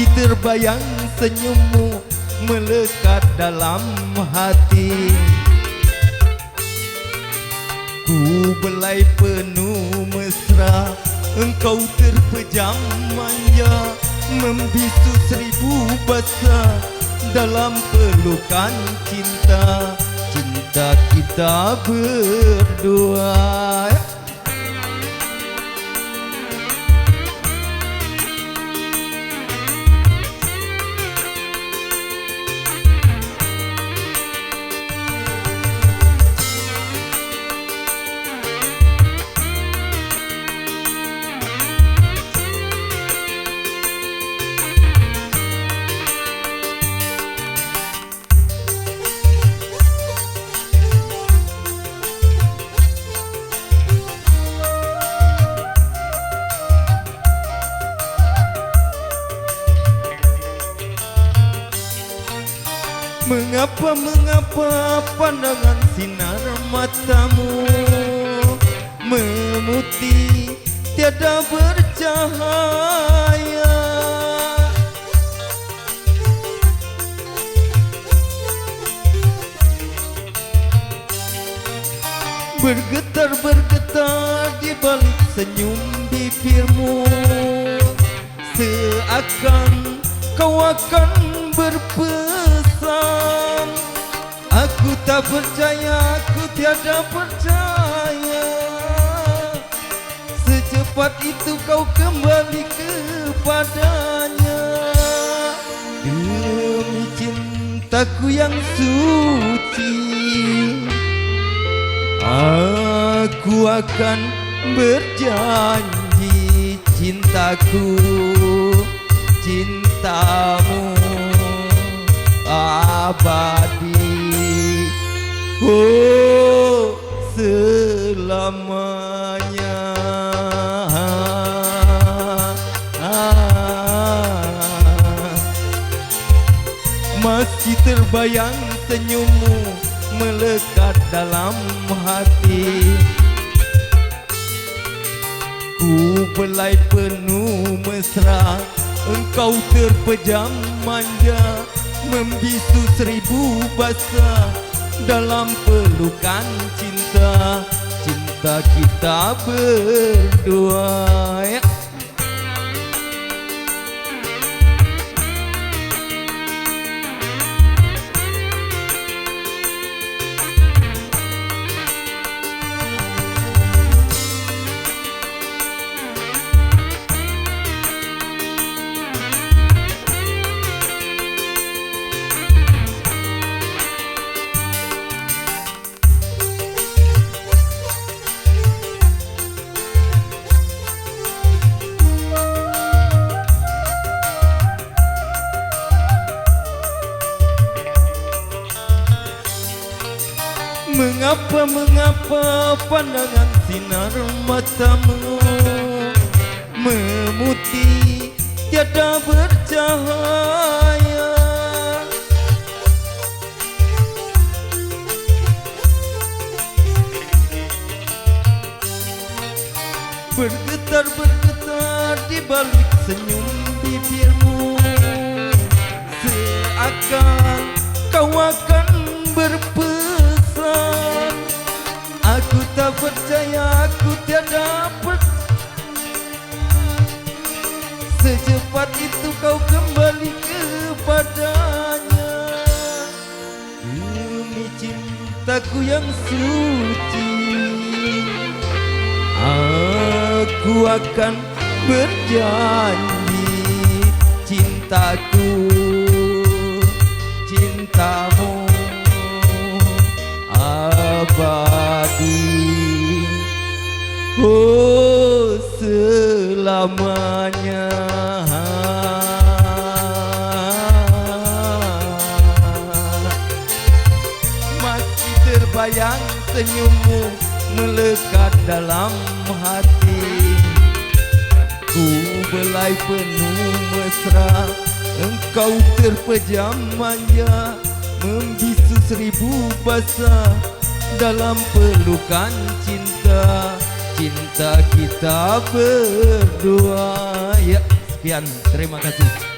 Masih terbayang senyummu melekat dalam hati. Ku belai penuh mesra, engkau terpejam manja, membisu seribu bahasa dalam pelukan cinta. Cinta kita berdua. Mengapa pandangan sinar matamu memutih tiada bercahaya? Bergetar di balik senyum bibirmu, seakan kau akan berpesan. Aku tak percaya, aku tiada percaya, secepat itu kau kembali kepadanya. Demi cintaku yang suci, aku akan berjanji, cintaku, cintamu abadi, oh selamanya. Masih terbayang senyummu melekat dalam hati. Ku belai penuh mesra, engkau terpejam manja, membisu seribu bahasa dalam pelukan cinta. Cinta kita berdua, ya. Mengapa pandangan sinar matamu memutih tiada bercahaya? Bergetar di balik senyum bibirmu, seakan kau akan berpesan. Aku tak percaya, aku tiada secepat itu kau kembali kepadanya. Demi cintaku yang suci, aku akan berjanji, cintaku, cintamu abadi, oh selamanya. Masih terbayang senyummu melekat dalam hati. Ku belai penuh mesra, engkau terpejam manja, membisu seribu bahasa dalam pelukan cinta. Cinta kita berdua. Ya, sekian, terima kasih.